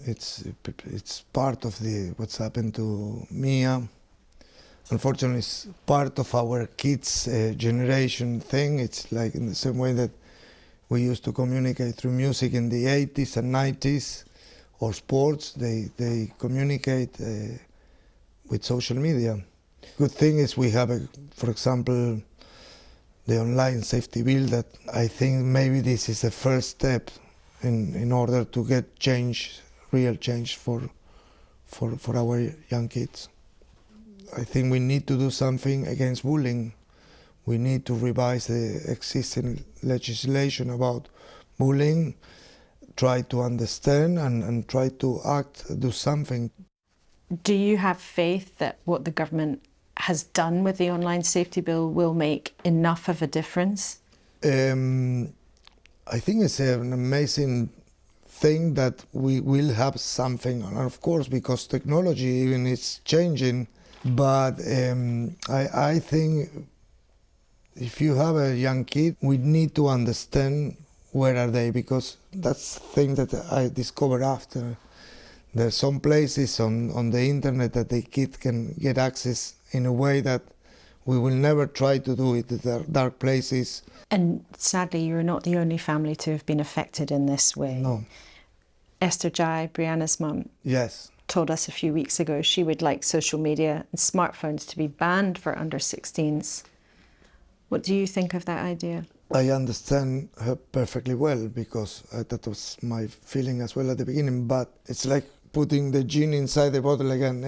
it's part of what's happened to Mia. Unfortunately, it's part of our kids' generation thing. It's like in the same way that we used to communicate through music in the 80s and 90s, or sports. They communicate with social media. Good thing is we have, for example, the online safety bill that I think maybe this is the first step in order to get change, real change for our young kids. I think we need to do something against bullying. We need to revise the existing legislation about bullying, try to understand and try to act, do something. Do you have faith that what the government has done with the online safety bill will make enough of a difference? I think it's an amazing thing that we will have something, and of course, because technology even is changing. But I think if you have a young kid, we need to understand where are they, because that's the thing that I discovered after. There's some places on the internet that the kid can get access in a way that we will never try to do it, the dark places. And sadly, you're not the only family to have been affected in this way. No. Esther Jai, Brianna's mum, yes, told us a few weeks ago she would like social media and smartphones to be banned for under 16s. What do you think of that idea? I understand her perfectly well, because that was my feeling as well at the beginning, but it's like putting the genie inside the bottle again.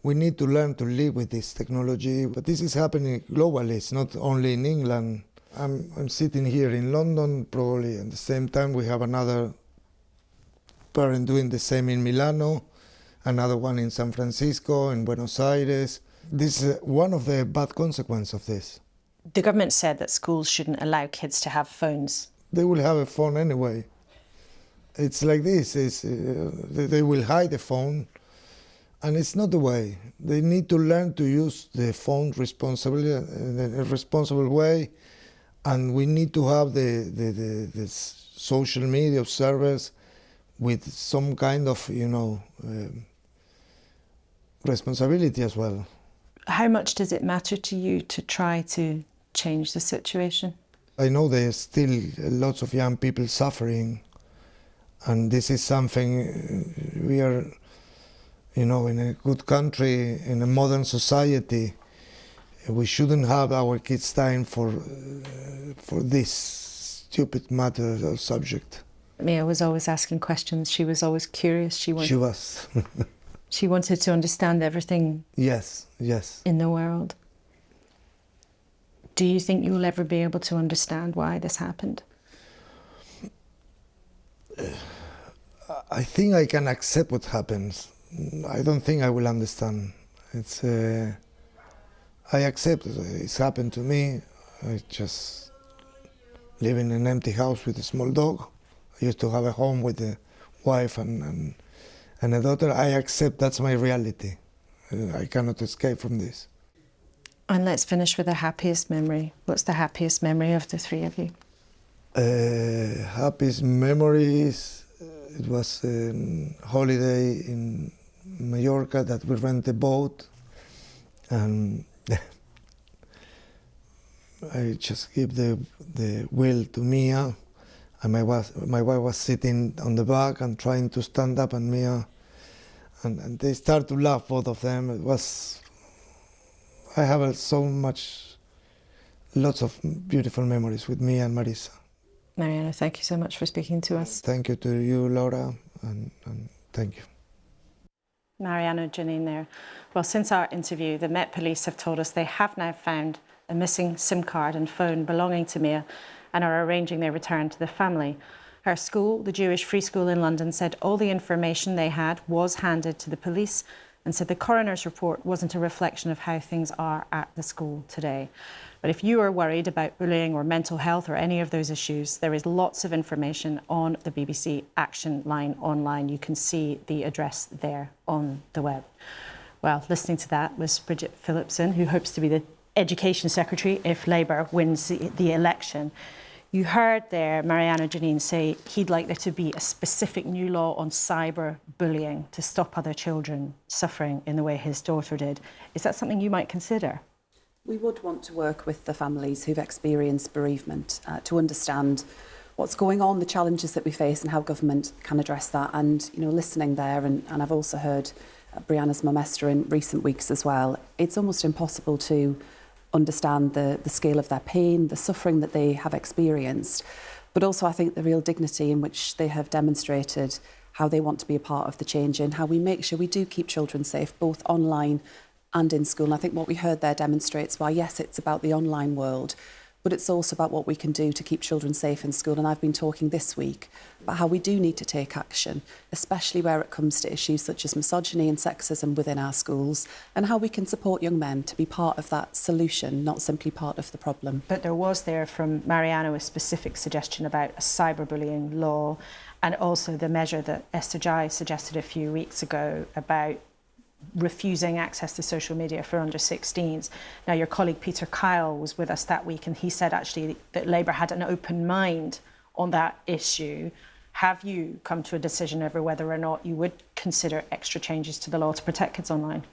We need to learn to live with this technology, but this is happening globally. It's not only in England. I'm sitting here in London, probably at the same time we have another parent doing the same in Milano, another one in San Francisco, in Buenos Aires. This is one of the bad consequences of this. The government said that schools shouldn't allow kids to have phones. They will have a phone anyway. It's like this, they will hide the phone, and it's not the way. They need to learn to use the phone responsibly, in a responsible way, and we need to have the social media servers with some kind of, responsibility as well. How much does it matter to you to try to change the situation? I know there's still lots of young people suffering, and this is something we are, in a good country, in a modern society. We shouldn't have our kids dying for this stupid matter or subject. Mia was always asking questions. She was always curious. She was. She wanted to understand everything. Yes. In the world. Do you think you will ever be able to understand why this happened? I think I can accept what happens. I don't think I will understand. I accept it's happened to me. I just live in an empty house with a small dog. I used to have a home with a wife and a daughter. I accept that's my reality. I cannot escape from this. And let's finish with the happiest memory. What's the happiest memory of the three of you? Happiest memories, it was a holiday in Mallorca that we rent a boat, and I just give the wheel to Mia, and my wife was sitting on the back and trying to stand up, and Mia, and they start to laugh, both of them. It was, I have lots of beautiful memories with Mia and Marisa. Mariano, thank you so much for speaking to us. Thank you to you, Laura, and thank you. Mariano, Janin there. Well, since our interview, the Met Police have told us they have now found a missing SIM card and phone belonging to Mia and are arranging their return to the family. Her school, the Jewish Free School in London, said all the information they had was handed to the police and said the coroner's report wasn't a reflection of how things are at the school today. But if you are worried about bullying or mental health or any of those issues, there is lots of information on the BBC Action Line online. You can see the address there on the web. Well, listening to that was Bridget Phillipson, who hopes to be the Education Secretary if Labour wins the election. You heard there Mariano Janin say he'd like there to be a specific new law on cyber bullying to stop other children suffering in the way his daughter did. Is that something you might consider? We would want to work with the families who've experienced bereavement to understand what's going on, the challenges that we face and how government can address that. And, you know, listening there, and I've also heard Brianna's mum Esther in recent weeks as well, it's almost impossible to understand the scale of their pain, the suffering that they have experienced, but also I think the real dignity in which they have demonstrated how they want to be a part of the change and how we make sure we do keep children safe, both online and in school. And I think what we heard there demonstrates why, yes, it's about the online world, but it's also about what we can do to keep children safe in school. And I've been talking this week about how we do need to take action, especially where it comes to issues such as misogyny and sexism within our schools, and how we can support young men to be part of that solution, not simply part of the problem. But there was there from Mariano a specific suggestion about a cyberbullying law, and also the measure that Esther Jai suggested a few weeks ago about refusing access to social media for under 16s. Now, your colleague Peter Kyle was with us that week and he said actually that Labour had an open mind on that issue. Have you come to a decision over whether or not you would consider extra changes to the law to protect kids online?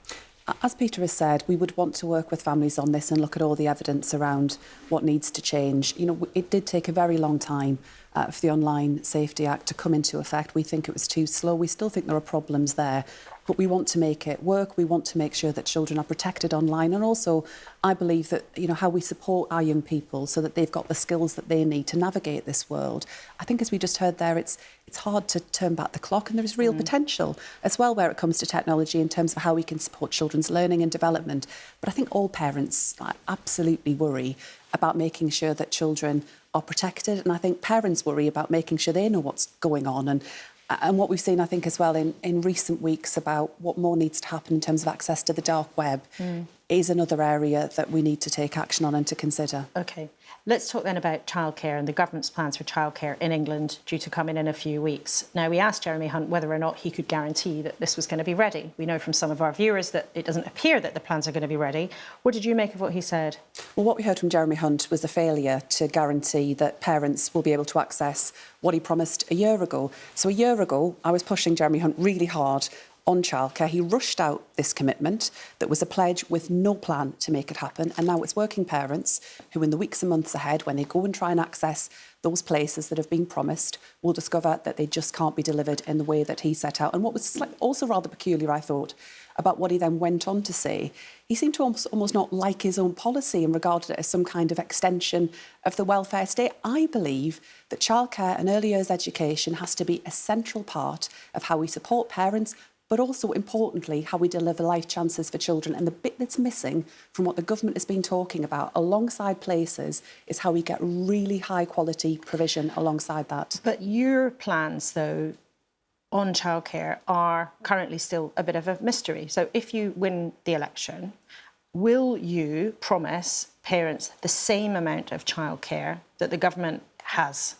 As Peter has said, we would want to work with families on this and look at all the evidence around what needs to change. You know, it did take a very long time for the Online Safety Act to come into effect. We think it was too slow. We still think there are problems there, but we want to make it work. We want to make sure that children are protected online. And also, I believe that, you know, how we support our young people so that they've got the skills that they need to navigate this world. I think, as we just heard there, it's hard to turn back the clock, and there is real potential as well where it comes to technology in terms of how we can support children's learning and development. But I think all parents absolutely worry about making sure that children are protected, and I think parents worry about making sure they know what's going on. And what we've seen, I think, as well in recent weeks about what more needs to happen in terms of access to the dark web is another area that we need to take action on and to consider. OK. Let's talk then about childcare and the government's plans for childcare in England due to come in a few weeks. Now, we asked Jeremy Hunt whether or not he could guarantee that this was going to be ready. We know from some of our viewers that it doesn't appear that the plans are going to be ready. What did you make of what he said? Well, what we heard from Jeremy Hunt was a failure to guarantee that parents will be able to access what he promised a year ago. So a year ago, I was pushing Jeremy Hunt really hard on childcare. He rushed out this commitment that was a pledge with no plan to make it happen. And now it's working parents who in the weeks and months ahead, when they go and try and access those places that have been promised, will discover that they just can't be delivered in the way that he set out. And what was also rather peculiar, I thought, about what he then went on to say, he seemed to almost not like his own policy and regarded it as some kind of extension of the welfare state. I believe that childcare and early years education has to be a central part of how we support parents, but also, importantly, how we deliver life chances for children. And the bit that's missing from what the government has been talking about alongside places is how we get really high-quality provision alongside that. But your plans, though, on childcare are currently still a bit of a mystery. So if you win the election, will you promise parents the same amount of childcare that the government has?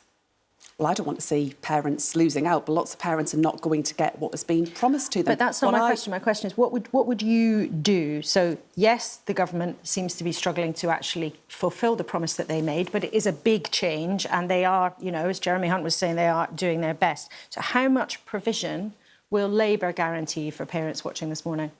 Well, I don't want to see parents losing out, but lots of parents are not going to get what has been promised to them. But that's not my question. My question is, what would you do? So, yes, the government seems to be struggling to actually fulfil the promise that they made, but it is a big change, and they are, you know, as Jeremy Hunt was saying, they are doing their best. So how much provision will Labour guarantee for parents watching this morning?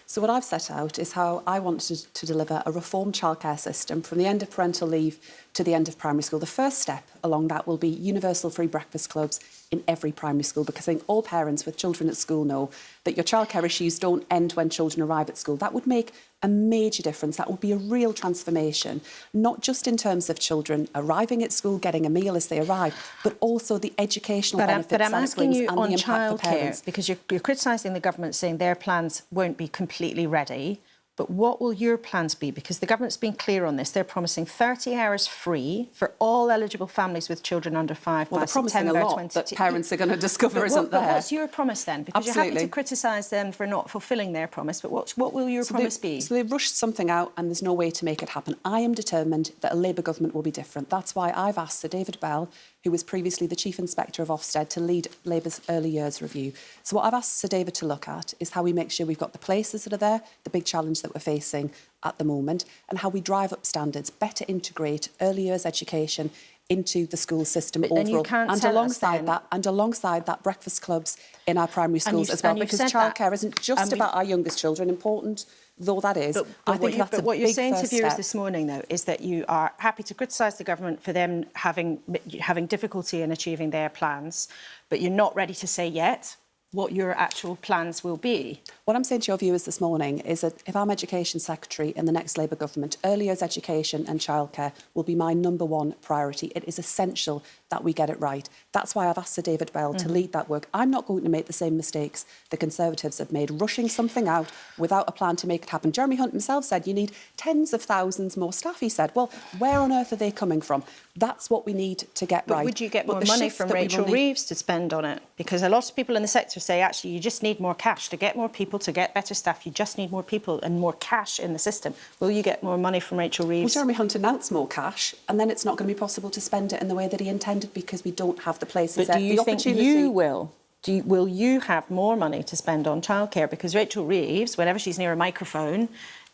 So what I've set out is how I want to deliver a reformed childcare system from the end of parental leave to the end of primary school. The first step along that will be universal free breakfast clubs in every primary school, because I think all parents with children at school know that your childcare issues don't end when children arrive at school. That would make a major difference. That would be a real transformation, not just in terms of children arriving at school, getting a meal as they arrive, but also the educational benefits but I'm asking you on childcare, because you're criticising the government, saying their plans won't be completely ready. But what will your plans be? Because the government's been clear on this. They're promising 30 hours free for all eligible families with children under 5 by September 2022. Well, they're promising a lot that parents are going to discover isn't there. But what's your promise then? Because Absolutely. You're happy to criticise them for not fulfilling their promise, but what will your promise be? So they've rushed something out and there's no way to make it happen. I am determined that a Labour government will be different. That's why I've asked Sir David Bell, who was previously the Chief Inspector of Ofsted, to lead Labour's early years review. So what I've asked Sir David to look at is how we make sure we've got the places that are there, the big challenge that we're facing at the moment, and how we drive up standards, better integrate early years education into the school system But then you overall. can't And tell us then- alongside that, breakfast clubs in our primary schools as well, because childcare isn't just about our youngest children, important though that is. I think that's a what you're big saying to first viewers step. this morning, though, is that you are happy to criticise the government for them having difficulty in achieving their plans, but you're not ready to say yet what your actual plans will be. What I'm saying to your viewers this morning is that if I'm Education Secretary in the next Labour government, early years education and childcare will be my #1 priority. It is essential that we get it right. That's why I've asked Sir David Bell to lead that work. I'm not going to make the same mistakes the Conservatives have made, rushing something out without a plan to make it happen. Jeremy Hunt himself said you need tens of thousands more staff. He said, well, where on earth are they coming from? That's what we need to get right. But would you get more money from Rachel Reeves to spend on it? Because a lot of people in the sector say, actually, you just need more cash. To get more people, to get better staff, you just need more people and more cash in the system. Will you get more money from Rachel Reeves? Well, Jeremy Hunt announced more cash, and then it's not going to be possible to spend it in the way that he intended because we don't have the places. But do you think you will? Will you have more money to spend on childcare? Because Rachel Reeves, whenever she's near a microphone,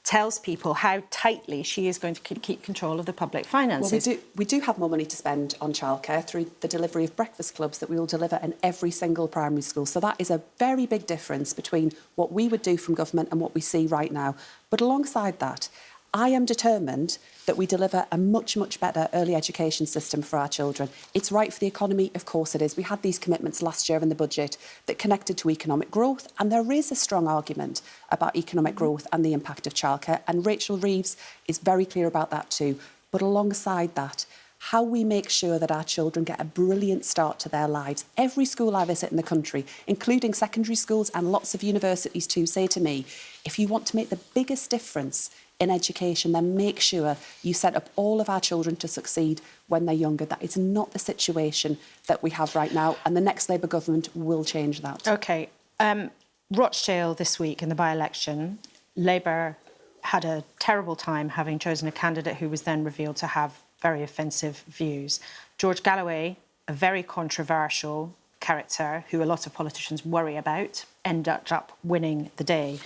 tells people how tightly she is going to keep control of the public finances. Well, we do have more money to spend on childcare through the delivery of breakfast clubs that we will deliver in every single primary school. So that is a very big difference between what we would do from government and what we see right now. But alongside that, I am determined that we deliver a much, much better early education system for our children. It's right for the economy, of course it is. We had these commitments last year in the budget that connected to economic growth, and there is a strong argument about economic growth and the impact of childcare, and Rachel Reeves is very clear about that too. But alongside that, how we make sure that our children get a brilliant start to their lives. Every school I visit in the country, including secondary schools and lots of universities too, say to me, if you want to make the biggest difference in education, then make sure you set up all of our children to succeed when they're younger. That is not the situation that we have right now, and the next Labour government will change that. OK. Rochdale this week in the by-election, Labour had a terrible time having chosen a candidate who was then revealed to have very offensive views. George Galloway, a very controversial character who a lot of politicians worry about, ended up winning the day.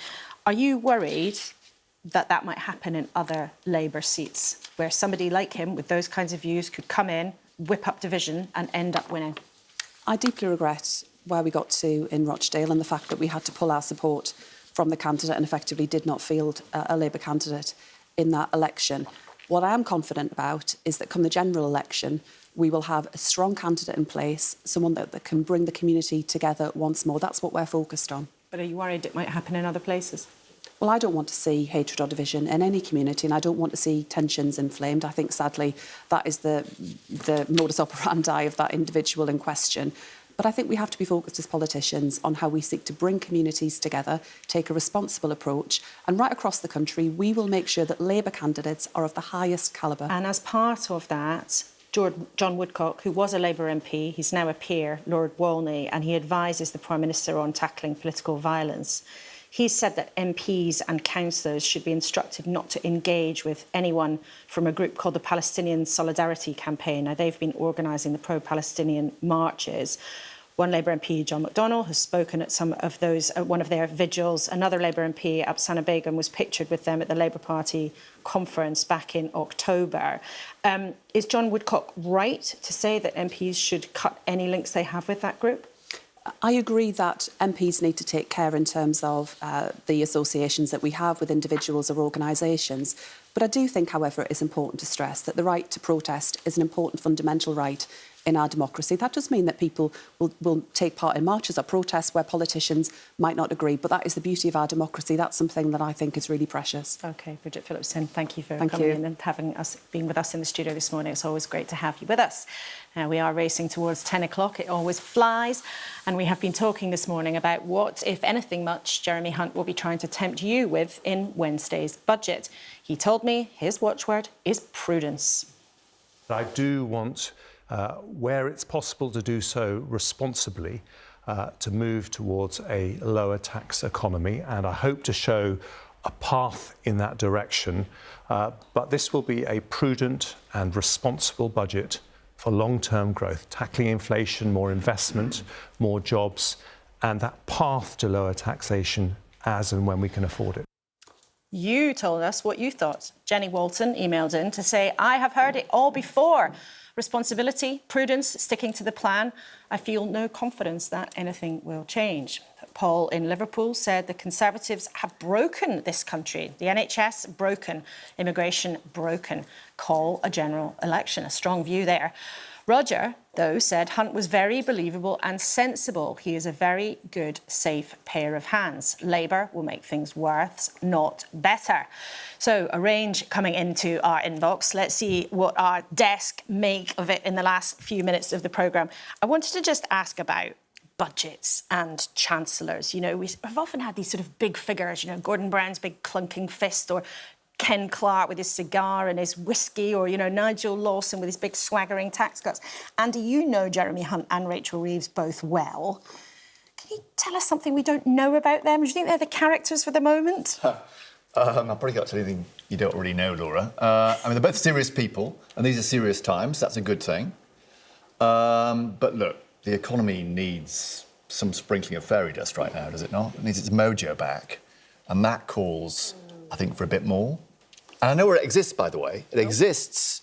Are you worried that that might happen in other Labour seats, where somebody like him with those kinds of views could come in, whip up division and end up winning? I deeply regret where we got to in Rochdale and the fact that we had to pull our support from the candidate and effectively did not field a Labour candidate in that election. What I am confident about is that come the general election, we will have a strong candidate in place, someone that can bring the community together once more. That's what we're focused on. But are you worried it might happen in other places? Well, I don't want to see hatred or division in any community, and I don't want to see tensions inflamed. I think, sadly, that is the modus operandi of that individual in question. But I think we have to be focused as politicians on how we seek to bring communities together, take a responsible approach, and right across the country, we will make sure that Labour candidates are of the highest calibre. And as part of that, John Woodcock, who was a Labour MP, he's now a peer, Lord Walney, and he advises the Prime Minister on tackling political violence. He said that MPs and councillors should be instructed not to engage with anyone from a group called the Palestinian Solidarity Campaign. Now, they've been organising the pro-Palestinian marches. One Labour MP, John McDonnell, has spoken at some of those, at one of their vigils. Another Labour MP, Absana Begum, was pictured with them at the Labour Party conference back in October. Is John Woodcock right to say that MPs should cut any links they have with that group? I agree that MPs need to take care in terms of the associations that we have with individuals or organisations. But I do think, however, it is important to stress that the right to protest is an important fundamental right in our democracy. That does mean that people will take part in marches or protests where politicians might not agree, but that is the beauty of our democracy. That's something that I think is really precious. OK, Bridget Phillipson, thank you for coming in and being with us in the studio this morning. It's always great to have you with us. We are racing towards 10 o'clock. It always flies. And we have been talking this morning about what, if anything much, Jeremy Hunt will be trying to tempt you with in Wednesday's budget. He told me his watchword is prudence. I do want, where it's possible to do so responsibly, to move towards a lower tax economy. And I hope to show a path in that direction. But this will be a prudent and responsible budget for long-term growth, tackling inflation, more investment, more jobs, and that path to lower taxation as and when we can afford it. You told us what you thought. Jenny Walton emailed in to say, I have heard it all before. Responsibility, prudence, sticking to the plan. I feel no confidence that anything will change. Paul in Liverpool said the Conservatives have broken this country. The NHS broken, immigration broken. Call a general election. A strong view there. Roger, though, said Hunt was very believable and sensible. He is a very good, safe pair of hands. Labour will make things worse, not better. So, a range coming into our inbox. Let's see what our desk make of it in the last few minutes of the programme. I wanted to just ask about budgets and chancellors. You know, we've often had these sort of big figures, you know, Gordon Brown's big clunking fist, or Ken Clarke with his cigar and his whiskey, or, you know, Nigel Lawson with his big swaggering tax cuts. Andy, you know Jeremy Hunt and Rachel Reeves both well. Can you tell us something we don't know about them? Do you think they're the characters for the moment? I've probably got to tell you anything you don't already know, Laura. I mean, they're both serious people, and these are serious times. That's a good thing. But look, the economy needs some sprinkling of fairy dust right now, does it not? It needs its mojo back. And that calls, I think, for a bit more. And I know where it exists, by the way. It exists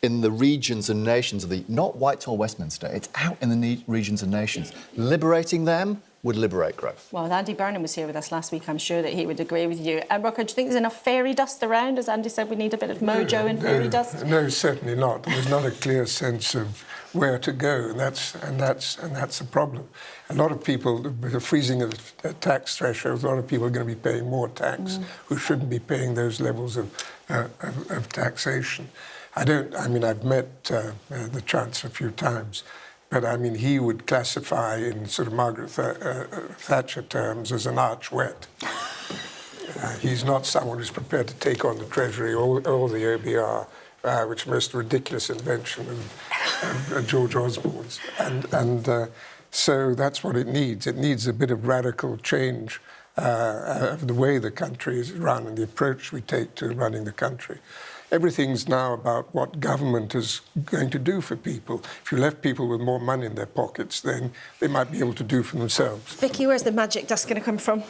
in the regions and nations of the, not Whitehall, Westminster, it's out in the regions and nations. Liberating them would liberate growth. Well, if Andy Burnham was here with us last week, I'm sure that he would agree with you. And Rocco, do you think there's enough fairy dust around? As Andy said, we need a bit of mojo and fairy dust? No, certainly not. There's not a clear sense of where to go, and that's a problem. A lot of people, with the freezing of the tax thresholds, a lot of people are going to be paying more tax who shouldn't be paying those levels of taxation. I've met the Chancellor a few times, but I mean, he would classify in sort of Margaret Thatcher terms as an arch-wet. He's not someone who's prepared to take on the Treasury or the OBR, which is the most ridiculous invention of George Osborne's. So that's what it needs. It needs a bit of radical change of the way the country is run and the approach we take to running the country. Everything's now about what government is going to do for people. If you left people with more money in their pockets, then they might be able to do for themselves. Vicky, where's the magic dust going to come from?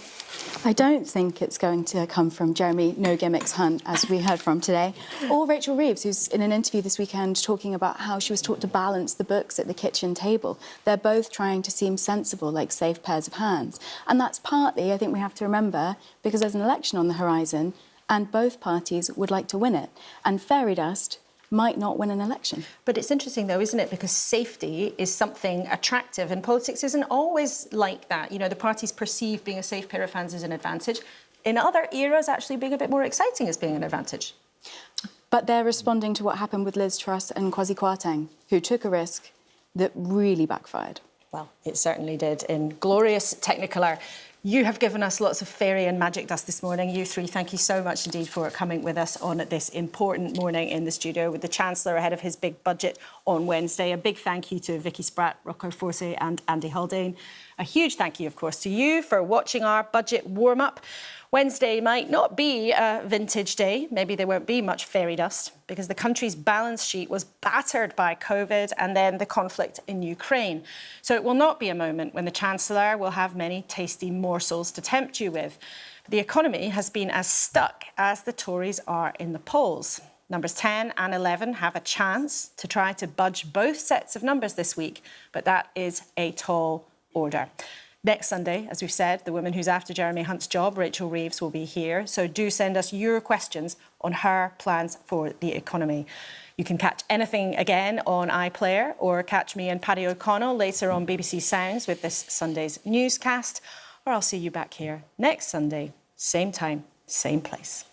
I don't think it's going to come from Jeremy No Gimmicks Hunt, as we heard from today, or Rachel Reeves, who's in an interview this weekend talking about how she was taught to balance the books at the kitchen table. They're both trying to seem sensible, like safe pairs of hands. And that's partly, I think we have to remember, because there's an election on the horizon, and both parties would like to win it. And fairy dust might not win an election. But it's interesting, though, isn't it? Because safety is something attractive, and politics isn't always like that. You know, the parties perceive being a safe pair of hands as an advantage. In other eras, actually being a bit more exciting as being an advantage. But they're responding to what happened with Liz Truss and Kwasi Kwarteng, who took a risk that really backfired. Well, it certainly did in glorious Technicolor. You have given us lots of fairy and magic dust this morning. You three, thank you so much indeed for coming with us on this important morning in the studio with the Chancellor ahead of his big budget on Wednesday. A big thank you to Vicky Spratt, Rocco Forse and Andy Haldane. A huge thank you, of course, to you for watching our budget warm-up. Wednesday might not be a vintage day. Maybe there won't be much fairy dust because the country's balance sheet was battered by COVID and then the conflict in Ukraine. So it will not be a moment when the Chancellor will have many tasty morsels to tempt you with. The economy has been as stuck as the Tories are in the polls. Numbers 10 and 11 have a chance to try to budge both sets of numbers this week, but that is a tall order. Next Sunday, as we've said, the woman who's after Jeremy Hunt's job, Rachel Reeves, will be here. So do send us your questions on her plans for the economy. You can catch anything again on iPlayer or catch me and Paddy O'Connell later on BBC Sounds with this Sunday's newscast. Or I'll see you back here next Sunday, same time, same place.